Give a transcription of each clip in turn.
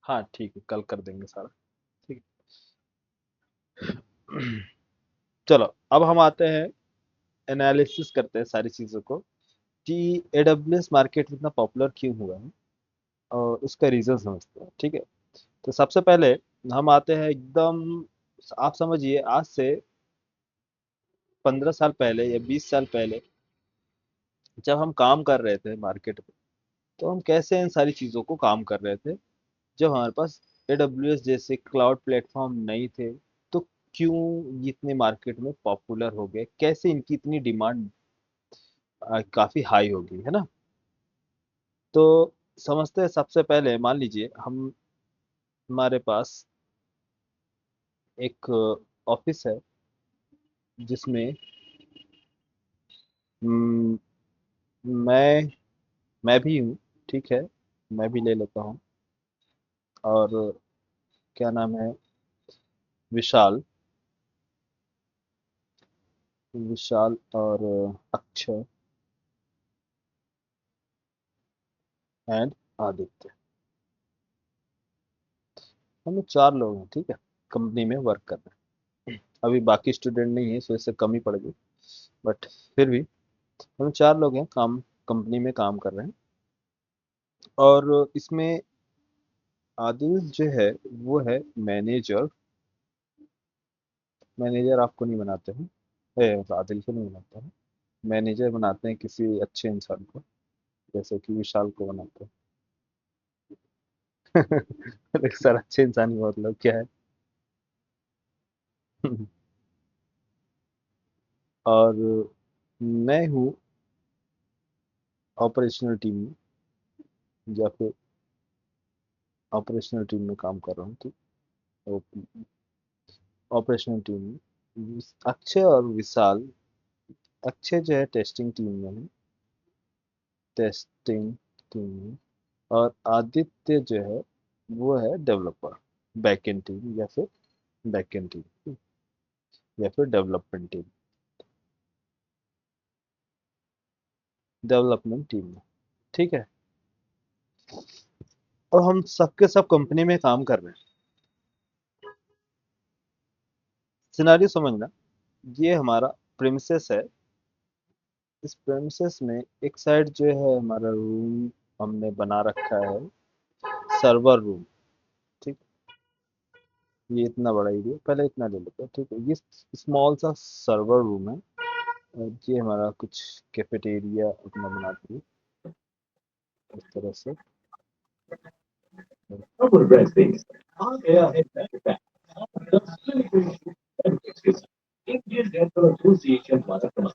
हाँ ठीक है, कल कर देंगे सारा। ठीक है। चलो अब हम आते हैं, एनालिसिस करते हैं सारी चीज़ों को कि AWS मार्केट में इतना पॉपुलर क्यों हुआ है और उसका रीज़न समझते हैं। ठीक है, तो सबसे पहले हम आते हैं एकदम, आप समझिए आज से 15 साल पहले या 20 साल पहले जब हम काम कर रहे थे मार्केट में, तो हम कैसे इन सारी चीज़ों को काम कर रहे थे जब हमारे पास AWS जैसे क्लाउड प्लेटफॉर्म नहीं थे। तो क्यों ये इतने मार्केट में पॉपुलर हो गए, कैसे इनकी इतनी डिमांड काफ़ी हाई हो गई है ना। तो समझते हैं, सबसे पहले मान लीजिए हम, हमारे पास एक ऑफिस है जिसमें हम्म, मैं मैं भी हूँ। ठीक है, मैं भी ले लेता हूँ। और क्या नाम है, विशाल, विशाल और अक्षय एंड आदित्य, हम लोग 4 लोग हैं। ठीक है, कंपनी में वर्क कर रहे हैं। अभी बाकी स्टूडेंट नहीं है, सो इससे कम ही पड़ गई, बट फिर भी हम 4 लोग हैं, काम कंपनी में काम कर रहे हैं। और इसमें आदिल जो है वो है मैनेजर। मैनेजर आपको नहीं बनाते हैं, आदिल को नहीं बनाते हैं। मैनेजर बनाते हैं किसी अच्छे इंसान को, जैसे कि विशाल को बनाते हैं। अरे सर, अच्छे इंसान का मतलब क्या है? और मैं हूँ ऑपरेशनल टीम में, या फिर ऑपरेशनल टीम में काम कर रहा हूँ। ठीक, तो ऑपरेशनल टीम में अक्षय और विशाल, अक्षय जो है टेस्टिंग टीम में है, टेस्टिंग टीम में। और आदित्य जो है वो है डेवलपर, बैकएंड टीम या फिर बैकएंड टीम या फिर डेवलपमेंट टीम, डेवलपमेंट टीम में। ठीक है, और हम सबके सब कंपनी में काम कर रहे हैं। सिनारियो समझना, ये हमारा प्रेमिसेस है। इस प्रेमिसेस में एक साइड जो है हमारा रूम हमने बना रखा है, सर्वर रूम। ठीक, ये इतना बड़ा एरिया, पहले इतना ले लेते हैं। ठीक है, ये स्मॉल सा सर्वर रूम है। और ये हमारा कुछ कैफेटेरिया अपना बनाते हैं इस तरह से। Double breastings. Yeah, Indian Dental Association Marathon.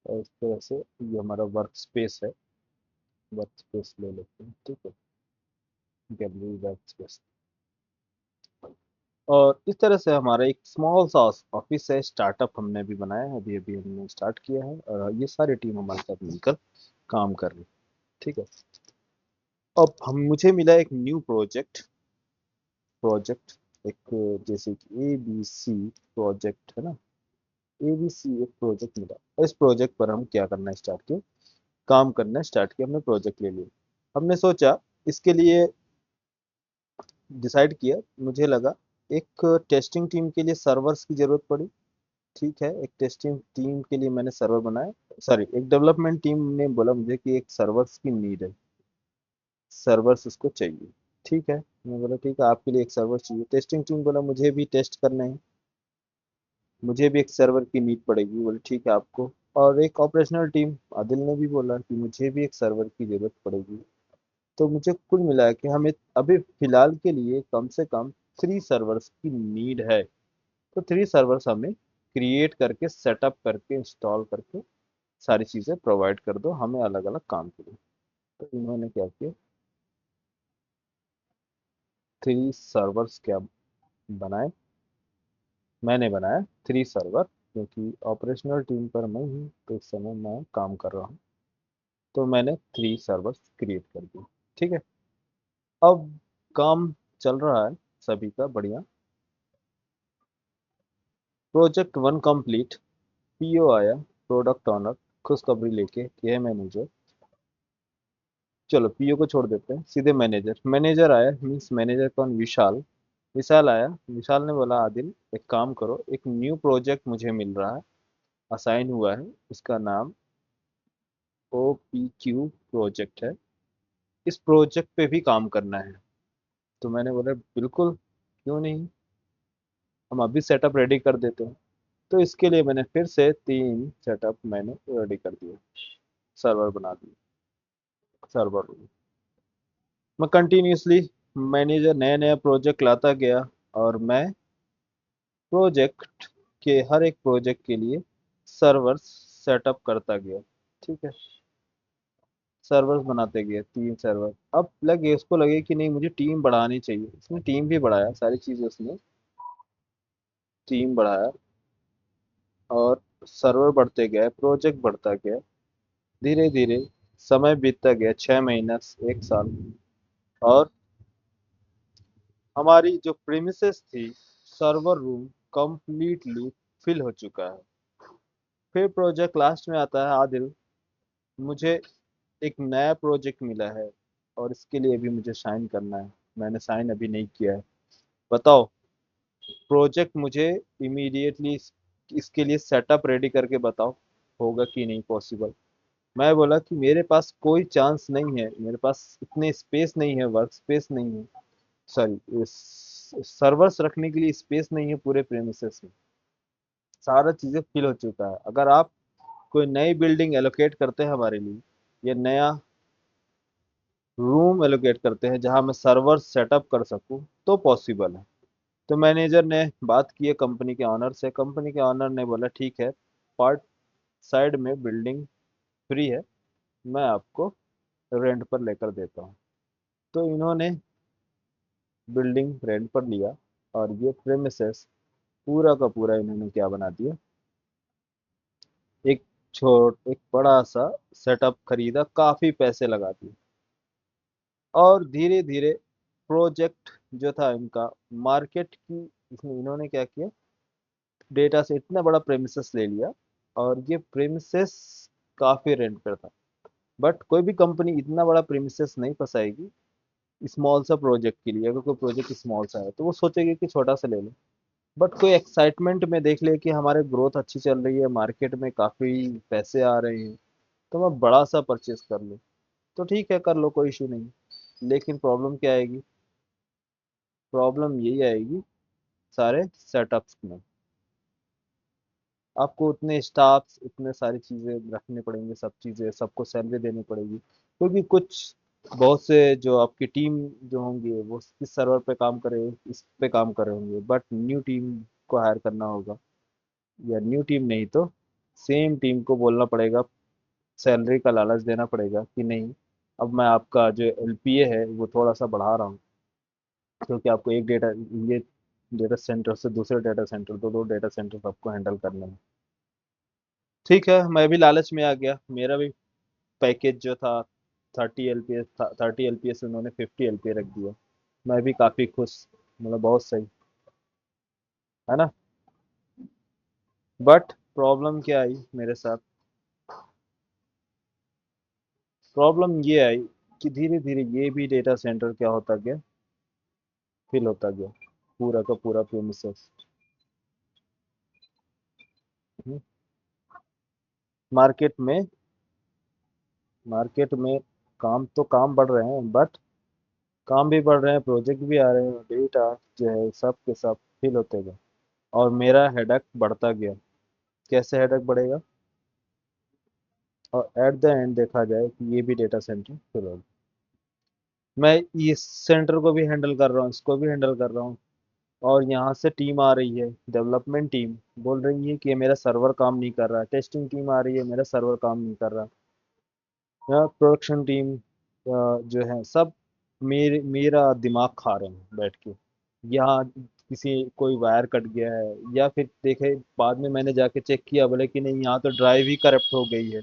और इस तरह से ये हमारा वर्क स्पेस है, वर्क स्पेस ले लेते हैं। ठीक है, गैलरी वर्क स्पेस। और इस तरह से हमारा एक स्मॉल सा ऑफिस है, स्टार्टअप हमने भी बनाया है, अभी अभी हमने स्टार्ट किया है, और ये सारी टीम हमारे साथ मिलकर काम कर रही है। ठीक है, अब हम, मुझे मिला एक न्यू प्रोजेक्ट एक, जैसे कि ABC प्रोजेक्ट है ना, ABC एक प्रोजेक्ट मिला, और इस प्रोजेक्ट पर हम क्या करना स्टार्ट किए, काम करना स्टार्ट किया। हमने प्रोजेक्ट ले लिया, हमने सोचा इसके लिए, डिसाइड किया, मुझे लगा एक टेस्टिंग टीम के लिए सर्वर्स की जरूरत पड़ी। ठीक है, एक टेस्टिंग टीम के लिए मैंने सर्वर बनाया, सॉरी, एक डेवलपमेंट टीम ने बोला मुझे कि एक सर्वर्स की नीड है, सर्वर्स उसको चाहिए। ठीक है, मैं बोला ठीक है, आपके लिए एक सर्वर चाहिए। टेस्टिंग टीम बोला मुझे भी टेस्ट करना है, मुझे भी एक सर्वर की नीड पड़ेगी। बोले ठीक है आपको। और एक ऑपरेशनल टीम, आदिल ने भी बोला कि मुझे भी एक सर्वर की जरूरत पड़ेगी। तो मुझे कुल मिला कि हमें अभी फिलहाल के लिए कम से कम 3 सर्वर्स की नीड है। तो 3 सर्वर्स हमें क्रिएट करके, सेटअप करके, इंस्टॉल करके सारी चीज़ें प्रोवाइड कर दो हमें अलग अलग काम के लिए। तो इन्होंने क्या किया, 3 सर्वर्स क्या बनाए, मैंने बनाया 3 सर्वर, क्योंकि ऑपरेशनल टीम पर मैं हूँ तो इस समय मैं काम कर रहा हूँ। तो मैंने 3 सर्वर्स क्रिएट कर दिए। ठीक है, अब काम चल रहा है सभी का बढ़िया। प्रोजेक्ट 1 कंप्लीट, PO आया, प्रोडक्ट ऑनर खुशखबरी लेके कि है मैनेजर चलो पीओ को छोड़ देते हैं, सीधे मैनेजर। मैनेजर आया, मीन्स मैनेजर कौन? विशाल। विशाल आया। विशाल ने बोला आदिल एक काम करो, एक न्यू प्रोजेक्ट मुझे मिल रहा है, असाइन हुआ है, इसका नाम OPQ प्रोजेक्ट है, इस प्रोजेक्ट पे भी काम करना है। तो मैंने बोला बिल्कुल, क्यों नहीं, हम अभी सेटअप रेडी कर देते हैं। तो इसके लिए मैंने फिर से 3 सेटअप मैंने रेडी कर दिए, सर्वर बना दिए, सर्वर। मैं कंटिन्यूसली, मैनेजर नया नया प्रोजेक्ट लाता गया, और मैं प्रोजेक्ट के हर एक प्रोजेक्ट के लिए सर्वर सेटअप करता गया। ठीक है, सर्वर्स बनाते गए, 3 सर्वर। अब लगे उसको, लगे कि नहीं मुझे टीम बढ़ानी चाहिए, उसने टीम भी बढ़ाया, सारी चीज़ें उसने टीम बढ़ाया, और सर्वर बढ़ते गए, प्रोजेक्ट बढ़ता गया, धीरे धीरे समय बीतता गया, 6 महीना, 1 साल। और हमारी जो प्रीमिसेस थी, सर्वर रूम कंप्लीटली फिल हो चुका है। फिर प्रोजेक्ट लास्ट में आता है, आदिल मुझे एक नया प्रोजेक्ट मिला है, और इसके लिए भी मुझे साइन करना है, मैंने साइन अभी नहीं किया है। बताओ, प्रोजेक्ट मुझे इमीडिएटली इसके लिए सेटअप रेडी करके बताओ, होगा कि नहीं पॉसिबल? मैं बोला कि मेरे पास कोई चांस नहीं है, मेरे पास इतने स्पेस नहीं है, वर्क स्पेस नहीं है, सॉरी सर्वर्स रखने के लिए स्पेस नहीं है पूरे प्रेमिसेस में, सारा चीज़ें फिल हो चुका है। अगर आप कोई नई बिल्डिंग एलोकेट करते हैं हमारे लिए, या नया रूम एलोकेट करते हैं जहां मैं सर्वर सेटअप कर सकूं, तो पॉसिबल है। तो मैनेजर ने बात की है कंपनी के ऑनर से, कंपनी के ऑनर ने बोला ठीक है, पार्ट साइड में बिल्डिंग फ्री है, मैं आपको रेंट पर लेकर देता हूँ। तो इन्होंने बिल्डिंग रेंट पर लिया, और ये प्रेमिसेस पूरा का पूरा इन्होंने क्या बना दिया, एक एक बड़ा सा सेटअप खरीदा, काफी पैसे लगा दिए, और धीरे धीरे प्रोजेक्ट जो था इनका, मार्केट की, इसमें इन्होंने क्या किया, डेटा से इतना बड़ा प्रेमिसेस ले लिया, और ये प्रेमिसेस काफी रेंट पर था। बट कोई भी कंपनी इतना बड़ा प्रेमिसेस नहीं फंसाएगी स्मॉल सा प्रोजेक्ट के लिए। अगर कोई प्रोजेक्ट स्मॉल सा है तो वो सोचेगी कि छोटा सा ले लो। बट कोई एक्साइटमेंट में देख ले कि हमारे ग्रोथ अच्छी चल रही है, मार्केट में काफी पैसे आ रहे हैं, तो मैं बड़ा सा परचेस कर लूँ, तो ठीक है कर लो, कोई इशू नहीं। लेकिन प्रॉब्लम क्या आएगी? प्रॉब्लम यही आएगी सारे सेटअप्स में, आपको उतने स्टाफ्स, इतने सारी चीज़ें रखने पड़ेंगे, सब चीज़ें, सबको सैलरी देनी पड़ेगी, क्योंकि कुछ बहुत से जो आपकी टीम जो होंगे वो इस सर्वर पे काम करे, इस पे काम कर रहे होंगे, बट न्यू टीम को हायर करना होगा, या न्यू टीम नहीं तो सेम टीम को बोलना पड़ेगा, सैलरी का लालच देना पड़ेगा कि नहीं, अब मैं आपका जो LPA है वो थोड़ा सा बढ़ा रहा हूँ, क्योंकि आपको एक डेटा, ये डेटा सेंटर से दूसरे डेटा सेंटर, दो दो डेटा सेंटर आपको हैंडल करने हैं। ठीक है, मैं भी लालच में आ गया, मेरा भी पैकेज जो था 30 LPS था, 30 LPS से उन्होंने 50 LPA रख दिया। मैं भी काफ़ी खुश, मतलब बहुत सही, है ना। बट प्रॉब्लम क्या आई मेरे साथ? प्रॉब्लम ये आई कि धीरे धीरे ये भी डेटा सेंटर क्या होता गया, फिल होता गया, पूरा का पूरा प्रीमिसेस। मार्केट में, मार्केट में काम तो काम बढ़ रहे हैं, बट काम भी बढ़ रहे हैं, प्रोजेक्ट भी आ रहे हैं, डेटा जो है सब के सब फिल होते गए, और मेरा हेडक बढ़ता गया। कैसे हेडक बढ़ेगा? और एट द एंड देखा जाए कि ये भी डेटा सेंटर फिल होगा, मैं इस सेंटर को भी हैंडल कर रहा हूँ, इसको भी हैंडल कर रहा हूँ, और यहाँ से टीम आ रही है, डेवलपमेंट टीम बोल रही है कि ये मेरा सर्वर काम नहीं कर रहा है, टेस्टिंग टीम आ रही है, मेरा सर्वर काम नहीं कर रहा, या प्रोडक्शन टीम जो है सब मेरा दिमाग खा रहे हैं बैठ के। यहाँ किसी कोई वायर कट गया है, या फिर देखे बाद में मैंने जाके चेक किया, बोले कि नहीं यहाँ तो ड्राइव ही करप्ट हो गई है।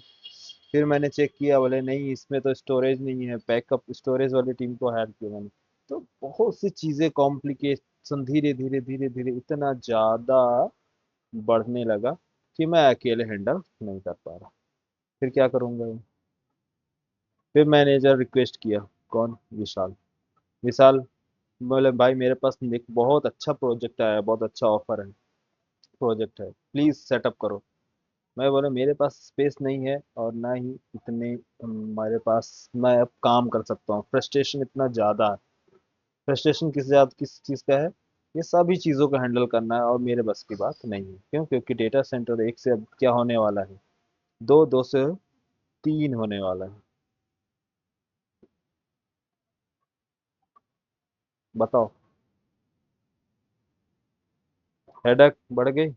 फिर मैंने चेक किया, बोले नहीं इसमें तो स्टोरेज नहीं है, बैकअप स्टोरेज वाली टीम को हायर किया मैंने। तो बहुत सी चीज़ें, कॉम्प्लिकेशन धीरे धीरे धीरे धीरे इतना ज़्यादा बढ़ने लगा कि मैं अकेले हैंडल नहीं कर पा रहा। फिर क्या करूँगा? फिर मैनेजर रिक्वेस्ट किया, कौन, विशाल। विशाल बोले भाई मेरे पास एक बहुत अच्छा प्रोजेक्ट आया है, बहुत अच्छा ऑफर है, प्रोजेक्ट है, प्लीज सेटअप करो। मैं बोला मेरे पास स्पेस नहीं है और ना ही इतने हमारे पास मैं अब काम कर सकता हूँ, फ्रस्ट्रेशन इतना ज़्यादा है। फ्रस्ट्रेशन किस चीज़ का है, ये सभी चीज़ों को हैंडल करना है और मेरे बस की बात नहीं है। क्यों? क्योंकि डेटा सेंटर एक से अब क्या होने वाला है, दो, दो से तीन होने वाला है। बताओ, हेडक बढ़ गई।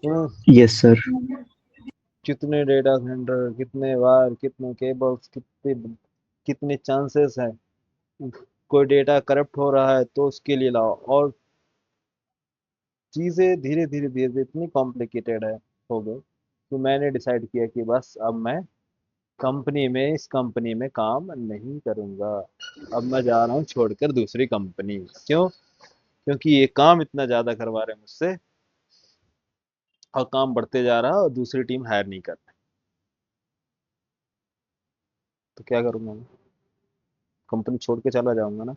हम्म, यस सर। कितने डेटा सेंटर, कितने वायर, कितने केबल्स, कितने कितने चांसेस हैं, कोई डेटा करप्ट हो रहा है तो उसके लिए लाओ। और चीज़ें धीरे धीरे धीरे धीरे इतनी कॉम्प्लिकेटेड है, हो गई, तो मैंने डिसाइड किया कि बस अब मैं इस कंपनी में काम नहीं करूँगा। अब मैं जा रहा हूँ छोड़कर दूसरी कंपनी। क्यों? क्योंकि ये काम इतना ज़्यादा करवा रहे हैं मुझसे और काम बढ़ते जा रहा है और दूसरी टीम हायर नहीं कर रही। तो क्या करूँगा मैं? कंपनी छोड़ के चला जाऊँगा ना।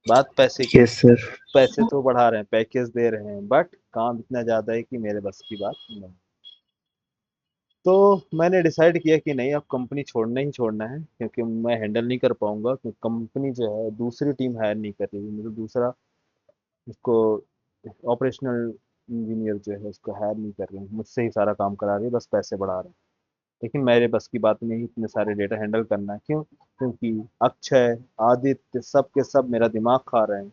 बात पैसे की यस है। सर। पैसे तो बढ़ा रहे हैं, पैकेज दे रहे हैं, बट काम इतना ज़्यादा है कि मेरे बस की बात नहीं। तो मैंने डिसाइड किया कि नहीं, अब कंपनी छोड़ना ही छोड़ना है, क्योंकि मैं हैंडल नहीं कर पाऊंगा। क्योंकि कंपनी जो है दूसरी टीम हायर नहीं कर रही, मतलब दूसरा उसको ऑपरेशनल इंजीनियर जो है उसको हायर नहीं कर रही, मुझसे ही सारा काम करा रही है, बस पैसे बढ़ा रहे हैं। लेकिन मेरे बस की बात नहीं, इतने सारे डेटा हैंडल करना है। क्यों? क्योंकि अक्षय, आदित्य, सब के सब मेरा दिमाग खा रहे हैं,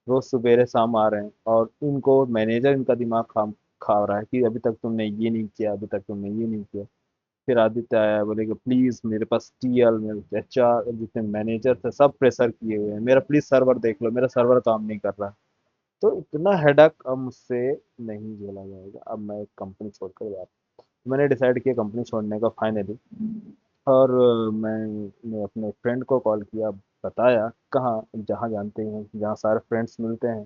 रोज सवेरे शाम आ रहे हैं और इनको मैनेजर इनका दिमाग खा खा रहा है कि अभी तक तुमने ये नहीं किया, अभी तक तुमने ये नहीं किया। फिर आदित्य आया, बोले कि प्लीज मेरे पास टीएल, मेरे एचआर, जितने मैनेजर थे सब प्रेशर किए हुए हैं, मेरा प्लीज सर्वर देख लो, मेरा सर्वर काम नहीं कर रहा। तो इतना हेडक अब मुझसे नहीं झेला जाएगा, अब मैं एक कंपनी छोड़कर जा रहा हूँ। मैंने डिसाइड किया कंपनी छोड़ने का फाइनली। और मैंने अपने फ्रेंड को कॉल किया, बताया कहाँ, जहाँ जानते हैं जहाँ सारे फ्रेंड्स मिलते हैं।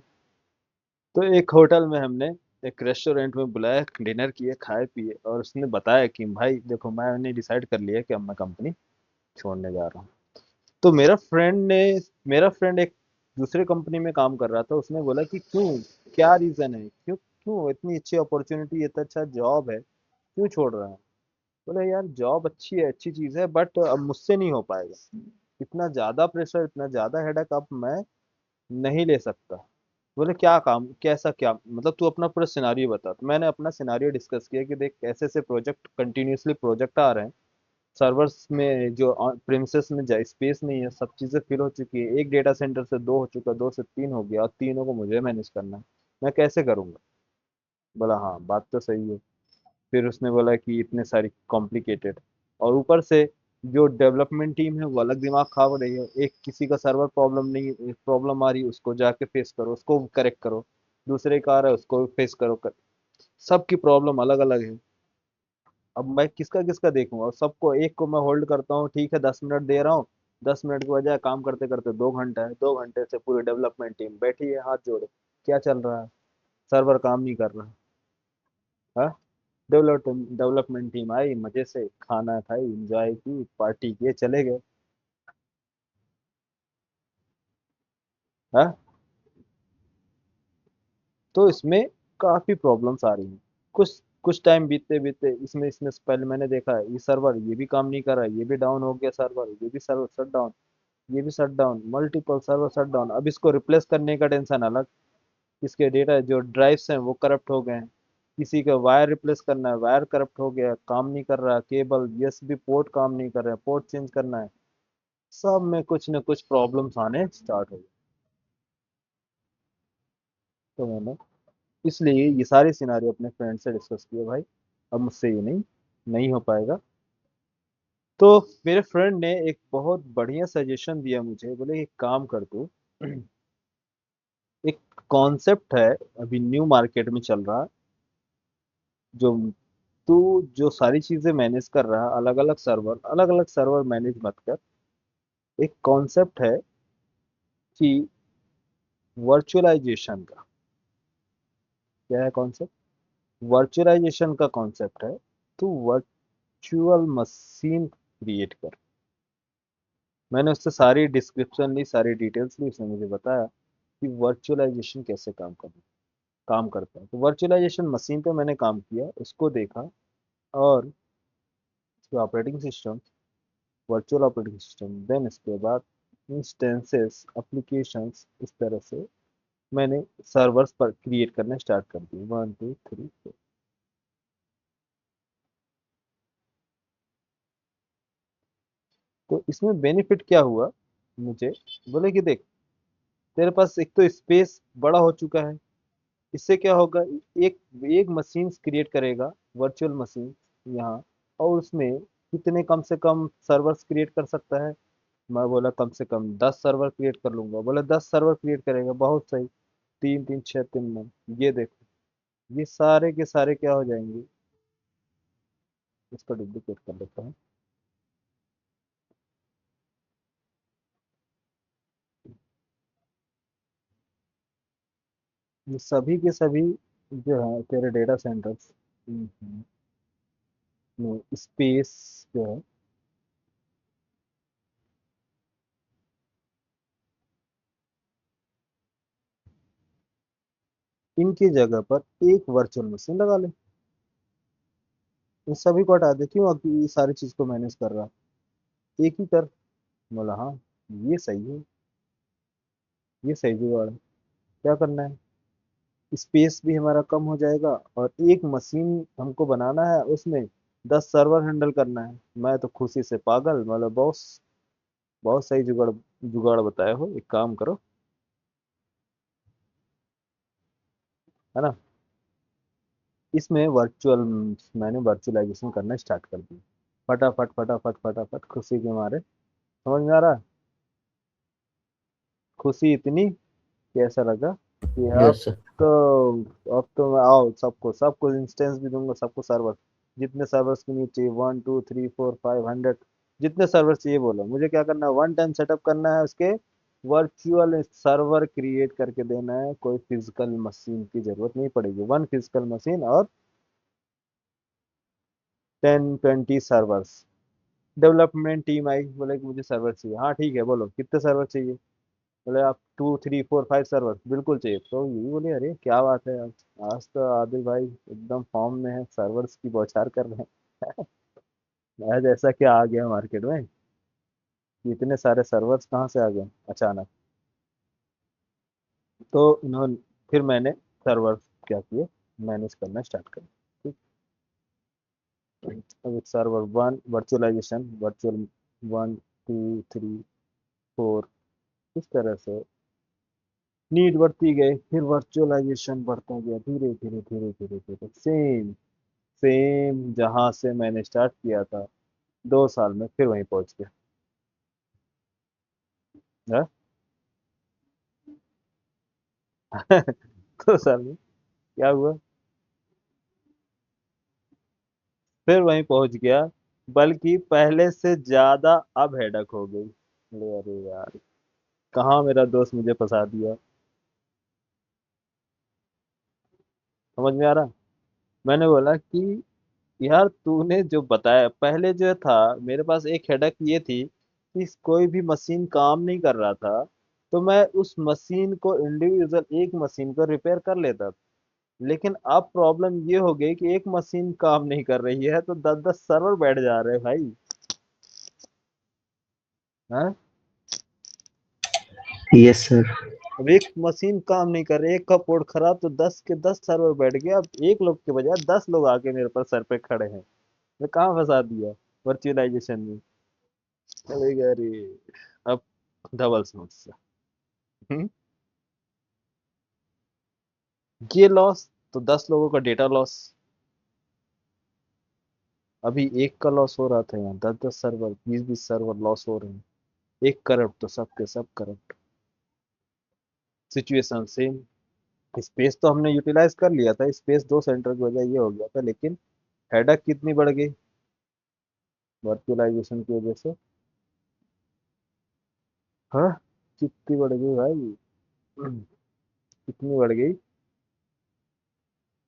तो एक होटल में हमने, एक रेस्टोरेंट में बुलाया, डिनर किए, खाए पिए, और उसने बताया कि भाई देखो मैंने डिसाइड कर लिया कि अब मैं कंपनी छोड़ने जा रहा हूँ। तो मेरा फ्रेंड एक दूसरे कंपनी में काम कर रहा था, उसने बोला कि क्यों, क्या रीज़न है, क्यों क्यों इतनी अच्छी अपॉर्चुनिटी, इतना अच्छा जॉब है, क्यों छोड़ रहा है? बोले यार जॉब अच्छी है, अच्छी चीज़ है, बट अब मुझसे नहीं हो पाएगा, इतना ज़्यादा प्रेशर, इतना ज़्यादा हेडक अब मैं नहीं ले सकता। बोले क्या काम, कैसा क्या, मतलब तू अपना पूरा सिनारियो बता। तो मैंने अपना सिनारियो डिस्कस किया कि देख ऐसे ऐसे प्रोजेक्ट, कंटिन्यूअसली प्रोजेक्ट आ रहे हैं, सर्वर्स में जो प्रिमिसेस में स्पेस नहीं है, सब चीज़ें फिल हो चुकी है, एक डेटा सेंटर से दो हो चुका, दो से तीन हो गया और तीनों को मुझे मैनेज करना है, मैं कैसे करूँगा? बोला हाँ बात तो सही है। फिर उसने बोला कि इतने सारी कॉम्प्लिकेटेड, और ऊपर से जो डेवलपमेंट टीम है वो अलग दिमाग खा रही है, एक किसी का सर्वर प्रॉब्लम नहीं, प्रॉब्लम आ रही है उसको जाके फेस करो, उसको करेक्ट करो, दूसरे का आ रहा है उसको फेस करो सबकी प्रॉब्लम अलग अलग है। अब मैं किसका किसका देखूंगा? और सबको, एक को मैं होल्ड करता हूँ, ठीक है 10 मिनट दे रहा हूँ, 10 मिनट के बजाय काम करते करते 2 घंटा है, 2 घंटे से पूरी डेवलपमेंट टीम बैठी है हाथ जोड़े, क्या चल रहा है? सर्वर काम नहीं कर रहा। हाँ, डेवलपमेंट टीम आई, मजे से खाना खाई, एंजॉय की, पार्टी किए, चले गए। हाँ, तो इसमें काफी प्रॉब्लम्स आ रही हैं। कुछ कुछ टाइम बीतते बीतते इसमें इसमें से पहले मैंने देखा है ये सर्वर ये भी काम नहीं कर रहा है, ये भी डाउन हो गया सर्वर, ये भी सर्वर शट डाउन, ये भी shut down, multiple server shut down. अब इसको रिप्लेस करने का टेंशन अलग, इसके डेटा जो ड्राइव्स हैं वो करप्ट हो गए हैं, किसी का वायर रिप्लेस करना है, वायर करप्ट हो गया, काम नहीं कर रहा, केबल यूएसबी पोर्ट काम नहीं कर रहे हैं, पोर्ट चेंज करना है, सब में कुछ न कुछ प्रॉब्लम्स आने स्टार्ट हो गए। तो मैंने इसलिए ये सारे सिनारियो अपने फ्रेंड से डिस्कस किए, भाई अब मुझसे ये नहीं नहीं हो पाएगा। तो मेरे फ्रेंड ने एक बहुत बढ़िया सजेशन दिया मुझे, बोले एक काम कर तू, एक कॉन्सेप्ट है अभी न्यू मार्केट में चल रहा, जो तू जो सारी चीजें मैनेज कर रहा, अलग अलग सर्वर मैनेज मत कर। एक कॉन्सेप्ट है कि वर्चुअलाइजेशन का। क्या है कॉन्सेप्ट? वर्चुअलाइजेशन का कॉन्सेप्ट है, तो वर्चुअल मशीन क्रिएट कर। मैंने उससे सारी डिस्क्रिप्शन ली, सारी डिटेल्स ली, उसने मुझे बताया कि वर्चुअलाइजेशन कैसे काम करता है। तो वर्चुअलाइजेशन मशीन पे मैंने काम किया, उसको देखा, और operating system, virtual operating system, then इसके बाद इंस्टेंसेस, एप्लीकेशंस, इस तरह से मैंने सर्वर्स पर क्रिएट करना स्टार्ट कर दिए, 1 2 3 4। तो इसमें बेनिफिट क्या हुआ मुझे, बोले कि देख, तेरे पास एक तो स्पेस बड़ा हो चुका है, इससे क्या होगा, एक एक मशीन क्रिएट करेगा, वर्चुअल मशीन यहाँ, और उसमें कितने कम से कम सर्वर्स क्रिएट कर सकता है। मैं बोला कम से कम 10 सर्वर क्रिएट कर लूंगा। बोला 10 सर्वर क्रिएट करेगा, बहुत सही। 3 3 6 3 9, ये देखो, ये सारे के सारे क्या हो जाएंगे। इसको डुप्लीकेट कर लेता हूँ। ये सभी के सभी जो है तेरे डेटा सेंटर्स में स्पेस जो है, इनकी जगह पर एक वर्चुअल मशीन लगा ले, इन सभी को हटा दे। क्यों, अब ये सारी चीज को मैनेज कर रहा, एक ही कर। बोला हाँ, ये सही है, ये सही जुगाड़ है। क्या करना है, स्पेस भी हमारा कम हो जाएगा, और एक मशीन हमको बनाना है, उसमें 10 सर्वर हैंडल करना है। मैं तो खुशी से पागल, मतलब बॉस, बहुत सही जुगाड़ जुगाड़ बताए हो, एक काम करो, है ना। इसमें मैंने वर्चुअलाइजेशन करना स्टार्ट कर दिया, फटाफट फटाफट फटाफट, खुशी के मारे। समझ में आ रहा है? खुशी इतनी कि ऐसा लगा कि यस सर। अब तो मैं, आओ सबको सबको इंस्टेंस भी दूंगा, सबको सर्वर, जितने सर्वर्स की नीड चाहिए, 1 2 3 4 5 100, जितने सर्वर चाहिए बोलो। मुझे क्या करना है, वन टाइम सेटअप करना है, उसके वर्चुअल सर्वर क्रिएट करके देना है, कोई फिजिकल मशीन की जरूरत नहीं पड़ेगी। वन फिजिकल मशीन और 10 20 सर्वर्स। डेवलपमेंट टीम आई, बोले कि मुझे सर्वर चाहिए। हाँ ठीक है, बोलो कितने सर्वर चाहिए। बोले आप 2 3 4 5 सर्वर बिल्कुल चाहिए। तो यही बोले, अरे क्या बात है, आज तो आदिल भाई एकदम फॉर्म में है, सर्वर्स की बौछार कर रहे हैं। आज ऐसा क्या आ गया मार्केट में कि इतने सारे सर्वर्स कहाँ से आ गए अचानक। तो इन्होंने, फिर मैंने सर्वर क्या किए, मैनेज करना स्टार्ट कर। ठीक, अब सर्वर वन वर्चुअलाइजेशन, वर्चुअल 1 2 3 4, इस तरह से नीड बढ़ती गई, फिर वर्चुअलाइजेशन बढ़ता गया, धीरे धीरे धीरे धीरे धीरे, सेम सेम जहां से मैंने स्टार्ट किया था, 2 साल में फिर वहीं पहुंच गया। हाँ? 2 साल में क्या हुआ, फिर वहीं पहुंच गया, बल्कि पहले से ज्यादा अब हेडक हो गई। अरे यार, कहाँ मेरा दोस्त मुझे फंसा दिया। समझ में आ रहा, मैंने बोला कि यार तूने जो बताया पहले जो था, मेरे पास एक हेडक ये थी कि कोई भी मशीन काम नहीं कर रहा था, तो मैं उस मशीन को, इंडिविजुअल एक मशीन को रिपेयर कर लेता था। लेकिन अब प्रॉब्लम ये हो गई कि एक मशीन काम नहीं कर रही है, तो 10 10 सर्वर बैठ जा रहे हैं भाई। हाँ, यस सर। अब एक मशीन काम नहीं कर रही, एक का पोर्ट खराब, तो 10 के 10 सर्वर बैठ गए। अब एक लोग के बजाय 10 लोग आके मेरे पर सर पे खड़े हैं। मैं कहाँ फंसा दिया वर्चुअलाइजेशन में। अरे अरे, अब डबल समस्या। हम्म, ये लॉस, तो 10 लोगों का डेटा लॉस। अभी एक का लॉस हो रहा था, यहाँ 10 10 सर्वर, 20 20 सर्वर लॉस हो रहे हैं। एक करप्ट तो सबके सब करप्ट। Situation same. स्पेस तो हमने यूटिलाइज कर लिया था, स्पेस 2 सेंटर की वजह ये हो गया था, लेकिन हेडक कितनी बढ़ गई वर्चुअलाइजेशन की वजह से। हाँ, कितनी बढ़ गई भाई, कितनी बढ़ गई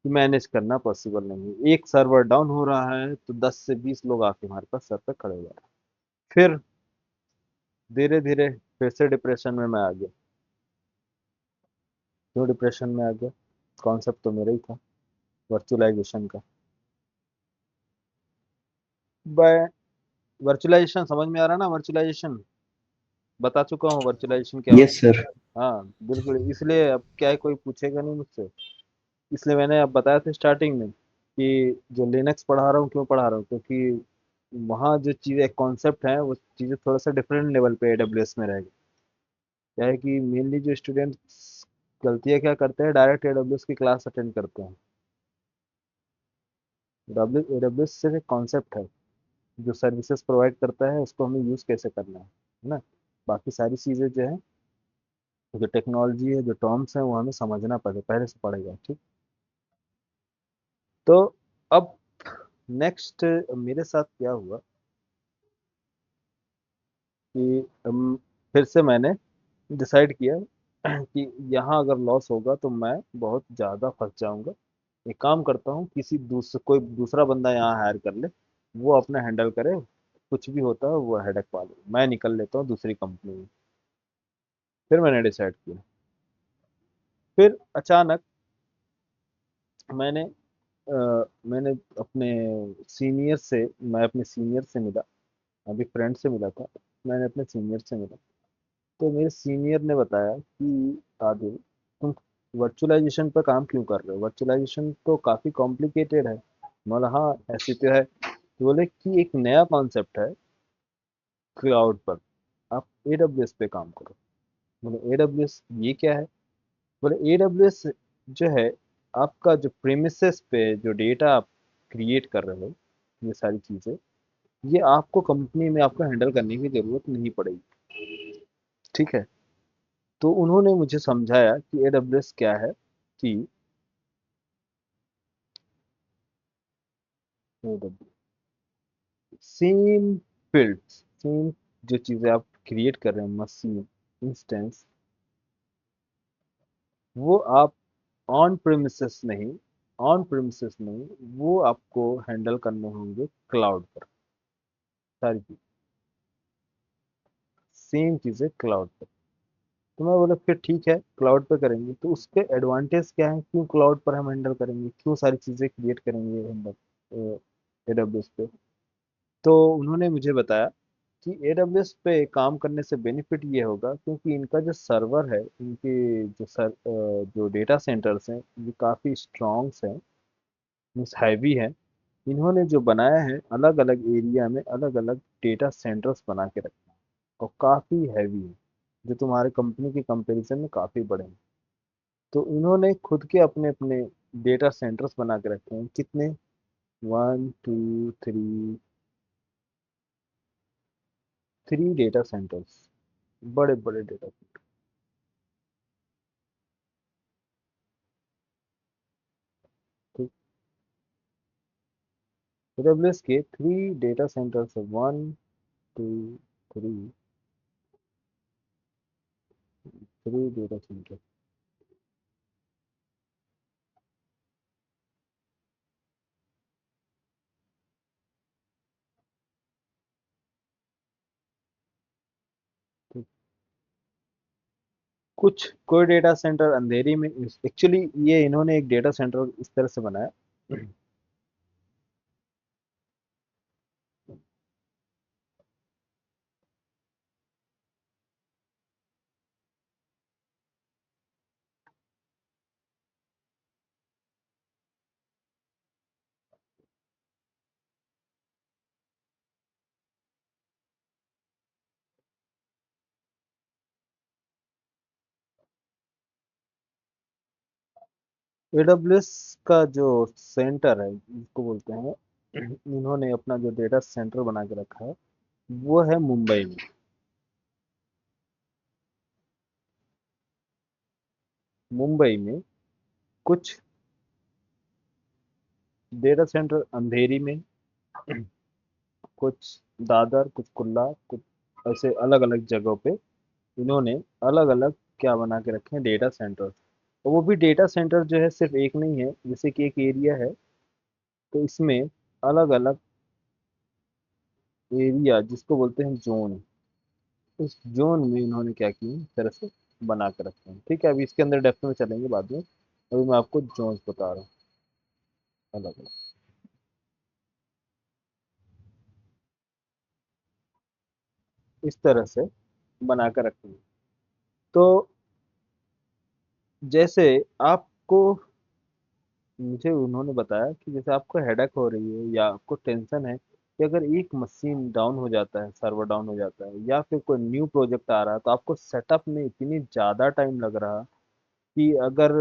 कि कि मैनेज करना पॉसिबल नहीं है। एक सर्वर डाउन हो रहा है तो 10 से 20 लोग आके हमारे पास सर पे खड़े हो जा रहे हैं। फिर धीरे धीरे फिर से डिप्रेशन में मैं आ गया। क्यों डिप्रेशन में आ गया? कॉन्सेप्ट तो मेरा ही था, वर्चुअलाइजेशन का। बाय वर्चुअलाइजेशन समझ में आ रहा ना? वर्चुअलाइजेशन बता चुका हूँ वर्चुअलाइजेशन क्या यस होता सर। है। हाँ बिल्कुल, इसलिए अब क्या है, कोई पूछेगा नहीं मुझसे। इसलिए मैंने अब बताया था स्टार्टिंग में कि जो लिनक्स पढ़ा रहा हूँ, क्यों पढ़ा रहा हूँ, क्योंकि वहाँ जो चीज़ें कॉन्सेप्ट हैं वो चीज़ें थोड़ा सा डिफरेंट लेवल पे एडब्ल्यूएस में रहेगी। क्या है कि मेनली जो स्टूडेंट्स गलतियाँ क्या करते हैं, डायरेक्ट एडब्ल्यूएस की क्लास अटेंड करते हैं। एडब्ल्यूएस सिर्फ एक कॉन्सेप्ट है, जो सर्विसेज प्रोवाइड करता है उसको हमें यूज़ कैसे करना है ना। बाकी सारी चीज़ें जो है, जो टेक्नोलॉजी है, जो टर्म्स हैं, वो हमें समझना पहले से पड़ेगा, ठीक। तो अब नेक्स्ट मेरे साथ क्या हुआ कि फिर से मैंने डिसाइड किया कि यहाँ अगर लॉस होगा तो मैं बहुत ज़्यादा फंस जाऊंगा। एक काम करता हूँ, कोई दूसरा बंदा यहाँ हायर कर ले, वो अपना हैंडल करे, कुछ भी होता है वो हेडेक पा ले, मैं निकल लेता हूँ दूसरी कंपनी में। फिर मैंने डिसाइड किया। फिर अचानक मैंने मैंने अपने मैं अपने सीनियर से मिला। अभी फ्रेंड से मिला था, मैंने अपने सीनियर से मिला। तो मेरे सीनियर ने बताया कि आदिल, तुम वर्चुअलाइजेशन पर काम क्यों कर रहे हो? वर्चुअलाइजेशन तो काफ़ी कॉम्प्लिकेटेड है। बोला हाँ ऐसे तो है। तो बोले कि एक नया कॉन्सेप्ट है क्लाउड पर, आप एडब्ल्यूएस पे काम करो। बोले एडब्ल्यूएस ये क्या है? बोले एडब्ल्यूएस जो है, आपका जो प्रेमिसेस पे जो डेटा आप क्रिएट कर रहे हो, ये सारी चीज़ें, ये आपको कंपनी में आपको हैंडल करने की ज़रूरत नहीं पड़ेगी, ठीक है। तो उन्होंने मुझे समझाया कि एडब्ल्यूएस क्या है, कि सेम फील्ड्स, सेम जो चीज़ें आप क्रिएट कर रहे हैं, मशीन, इंस्टेंस, वो आप ऑन प्रेमिसेस नहीं, वो आपको हैंडल करने होंगे क्लाउड पर, सारी चीज़, सेम चीज़ें क्लाउड पर। तो मैं बोला फिर ठीक है, क्लाउड पर करेंगे। तो उसके एडवांटेज क्या है, क्यों क्लाउड पर हम हैंडल करेंगे, क्यों सारी चीज़ें क्रिएट करेंगे हैंडल एडब्ल्यूएस पे। तो उन्होंने मुझे बताया कि एडब्ल्यूएस पे काम करने से बेनिफिट ये होगा, क्योंकि इनका जो सर्वर है, इनके जो डेटा सेंटर्स हैं, ये काफ़ी स्ट्रॉन्ग्स हैं, मीन्स हैवी है। इन्होंने जो बनाया है, अलग अलग एरिया में अलग अलग डेटा सेंटर्स बना के रखे हैं, और काफ़ी हैवी है, जो तुम्हारे कंपनी के कंपैरिजन में काफ़ी बड़े हैं। तो इन्होंने खुद के अपने अपने डेटा सेंटर्स बना के रखे हैं। कितने? 1 2 3, 3 डेटा सेंटर्स, बड़े बड़े डेटा सेंटर, ठीक। AWS के 3 डेटा सेंटर्स है, 1 2 3 डेटा सेंटर। कुछ कोई डेटा सेंटर अंधेरी में, एक्चुअली ये इन्होंने एक डेटा सेंटर इस तरह से बनाया। AWS का जो सेंटर है, इसको बोलते हैं, इन्होंने अपना जो डेटा सेंटर बना के रखा है, वो है मुंबई में। मुंबई में कुछ डेटा सेंटर अंधेरी में, कुछ दादर, कुछ कुल्ला, कुछ ऐसे अलग अलग जगहों पे इन्होंने अलग अलग क्या बना के रखे हैं, डेटा सेंटर। और वो भी डेटा सेंटर जो है सिर्फ एक नहीं है, जैसे कि एक एरिया है, तो इसमें अलग अलग एरिया जिसको बोलते हैं जोन, उस जोन में इन्होंने क्या किया इस तरह से बना के रखे हैं। ठीक है, अभी इसके अंदर डेप्थ में चलेंगे बाद में, अभी मैं आपको जोन्स बता रहा हूँ अलग अलग। इस तरह से बना कर रखेंगे। तो जैसे आपको, मुझे उन्होंने बताया कि जैसे आपको हेडेक हो रही है या आपको टेंशन है कि अगर एक मशीन डाउन हो जाता है, सर्वर डाउन हो जाता है, या फिर कोई न्यू प्रोजेक्ट आ रहा है, तो आपको सेटअप में इतनी ज़्यादा टाइम लग रहा कि अगर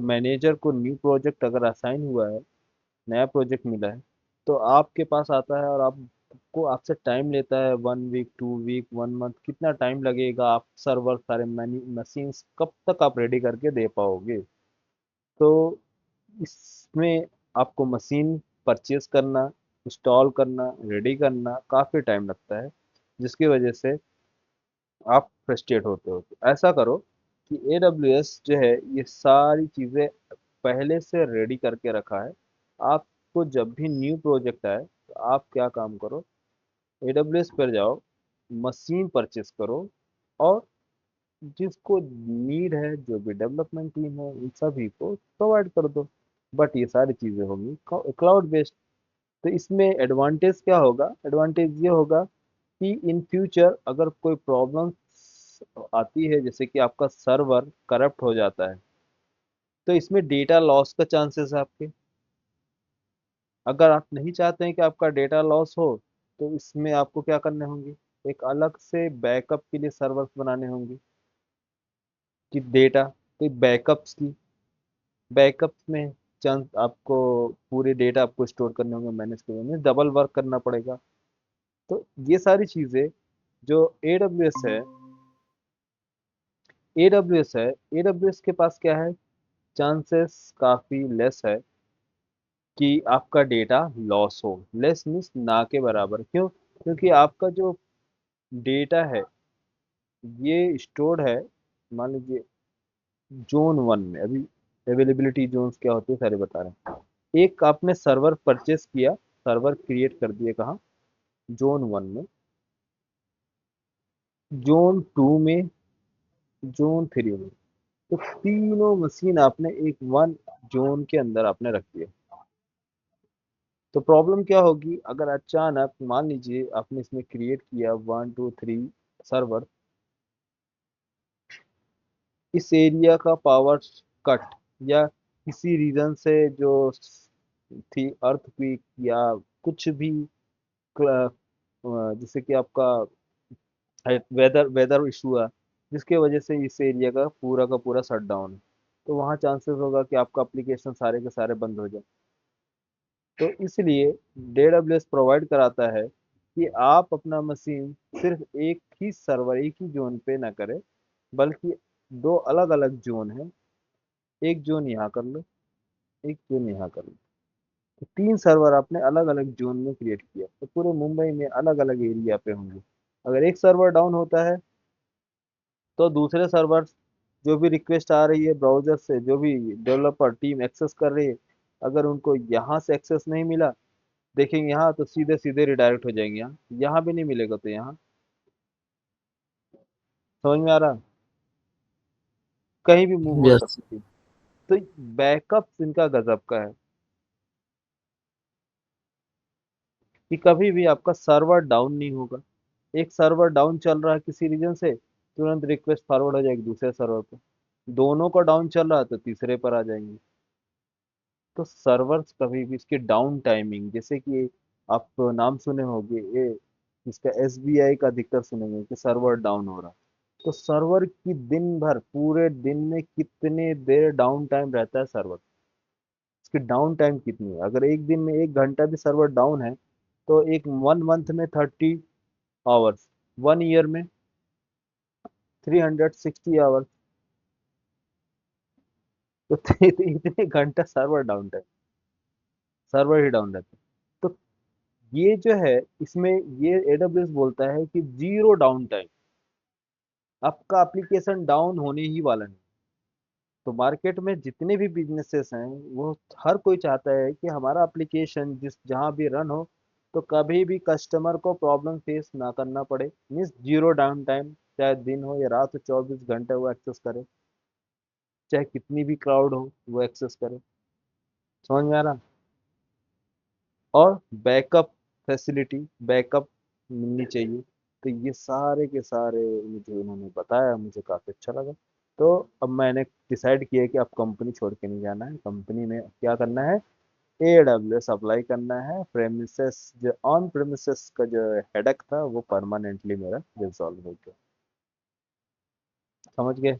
मैनेजर को न्यू प्रोजेक्ट अगर असाइन हुआ है, नया प्रोजेक्ट मिला है, तो आपके पास आता है और आपको आपसे टाइम लेता है 1 वीक, 2 वीक, 1 मंथ, कितना टाइम लगेगा, आप सर्वर सारे मशीन्स कब तक आप रेडी करके दे पाओगे। तो इसमें आपको मशीन परचेज करना, इंस्टॉल करना, रेडी करना काफ़ी टाइम लगता है, जिसकी वजह से आप फ्रस्ट्रेट होते हो। तो ऐसा करो कि AWS जो है ये सारी चीज़ें पहले से रेडी करके रखा है। आपको जब भी न्यू प्रोजेक्ट आए तो आप क्या काम करो, AWS पर जाओ, मशीन परचेज करो, और जिसको नीड है, जो भी डेवलपमेंट टीम है, उन सभी को प्रोवाइड कर दो। बट ये सारी चीज़ें होंगी क्लाउड बेस्ड। तो इसमें एडवांटेज क्या होगा, एडवांटेज ये होगा कि इन फ्यूचर अगर कोई प्रॉब्लम आती है, जैसे कि आपका सर्वर करप्ट हो जाता है, तो इसमें डेटा लॉस का चांसेस है आपके। अगर आप नहीं चाहते हैं कि आपका डेटा लॉस हो, तो इसमें आपको क्या करने होंगे, एक अलग से बैकअप के लिए सर्वर्स बनाने होंगे कि डेटा, तो बैकअप्स की, बैकअप्स में चांस आपको पूरे डेटा आपको स्टोर करने होंगे, मैनेज करने होंगे, डबल वर्क करना पड़ेगा। तो ये सारी चीज़ें जो AWS है, AWS है, AWS के पास क्या है, चांसेस काफ़ी लेस है कि आपका डेटा लॉस हो। लेस मीन्स ना के बराबर, क्यों, क्योंकि आपका जो डेटा है ये स्टोर्ड है, मान लीजिए जोन 1 में। अभी अवेलेबिलिटी जोन्स क्या होते हैं सारे बता रहे हैं। एक आपने सर्वर परचेस किया, सर्वर क्रिएट कर दिए कहाँ, जोन 1 में, जोन 2 में, जोन 3 में। तो तीनों मशीन आपने एक वन जोन के अंदर आपने रख दिया। तो प्रॉब्लम क्या होगी, अगर अचानक मान लीजिए आपने इसमें क्रिएट किया 1 2 3 सर्वर, इस एरिया का पावर कट, या किसी रीजन से जो थी अर्थक्वेक या कुछ भी, जैसे कि आपका वेदर वेदर इशू है, जिसके वजह से इस एरिया का पूरा शट डाउन है, तो वहाँ चांसेस होगा कि आपका एप्लीकेशन सारे के सारे बंद हो जाए। तो इसलिए AWS प्रोवाइड कराता है कि आप अपना मशीन सिर्फ एक ही सर्वर, एक ही जोन पे ना करें, बल्कि दो अलग अलग जोन है, एक जोन यहाँ कर लो, एक जोन यहाँ कर लो। तो 3 सर्वर आपने अलग अलग जोन में क्रिएट किया, तो पूरे मुंबई में अलग अलग एरिया पे होंगे। अगर एक सर्वर डाउन होता है, तो दूसरे सर्वर जो भी रिक्वेस्ट आ रही है ब्राउजर से, जो भी डेवलपर टीम एक्सेस कर रही है, अगर उनको यहाँ से एक्सेस नहीं मिला, देखेंगे यहाँ, तो सीधे सीधे रिडायरेक्ट हो जाएंगे यहाँ, यहाँ भी नहीं मिलेगा तो यहाँ। समझ में आ रहा, कहीं भी मूव हो यस। सकती। तो बैकअप इनका गजब का है कि कभी भी आपका सर्वर डाउन नहीं होगा। एक सर्वर डाउन चल रहा है किसी रीजन से, तुरंत रिक्वेस्ट फॉरवर्ड हो जाएगी दूसरे सर्वर पर, दोनों का डाउन चल रहा है तो तीसरे पर आ जाएंगे। तो सर्वर्स कभी भी इसकी डाउन टाइमिंग, जैसे कि आप नाम सुने होंगे ये, इसका SBI का अधिकतर सुनेंगे कि सर्वर डाउन हो रहा है। तो सर्वर की दिन भर, पूरे दिन में कितने देर डाउन टाइम रहता है सर्वर, इसकी डाउन टाइम कितनी है। अगर एक दिन में 1 घंटा भी सर्वर डाउन है, तो एक 1 मंथ में 30 आवर्स, 1 ईयर में 360 आवर्स। तो इतने घंटा सर्वर डाउन टाइम, सर्वर ही डाउन रहता है। तो ये जो है, इसमें ये AWS बोलता है कि जीरो डाउन टाइम, आपका एप्लीकेशन डाउन होने ही वाला नहीं। तो मार्केट में जितने भी बिजनेसेस हैं वो हर कोई चाहता है कि हमारा एप्लीकेशन जिस जहाँ भी रन हो तो कभी भी कस्टमर को प्रॉब्लम फेस ना करना पड़े, मीन्स जीरो डाउन टाइम, चाहे दिन हो या रात हो 24 घंटे वो एक्सेस करे, चाहे कितनी भी क्राउड हो वो एक्सेस करे। समझ में आ रहा? और बैकअप फैसिलिटी, बैकअप मिलनी चाहिए। तो ये सारे के सारे मुझे उन्होंने बताया, मुझे काफ़ी अच्छा लगा। तो अब मैंने डिसाइड किया कि अब कंपनी छोड़ के नहीं जाना है, कंपनी में क्या करना है, AWS अप्लाई करना है। प्रेमिसेस जो ऑन प्रेमिसेस का जो हेडक था वो परमानेंटली मेरा रिजॉल्व हो गया। समझ गए?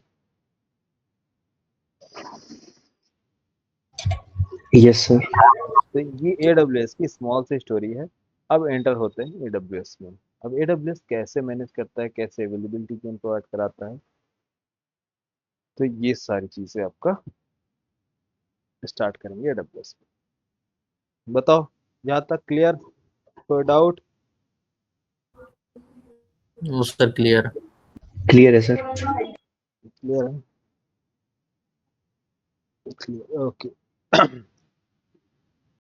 Yes sir. तो ये AWS की स्मॉल सी स्टोरी है। अब एंटर होते हैं AWS में। अब AWS कैसे मैनेज करता है, कैसे अवेलेबिलिटी प्रोवाइड कराता है, तो ये सारी चीजें आपका स्टार्ट करेंगे AWS में। बताओ, यहाँ तक क्लियर? कोई डाउट? वो सर क्लियर। क्लियर है सर। क्लियर है? Clear, okay.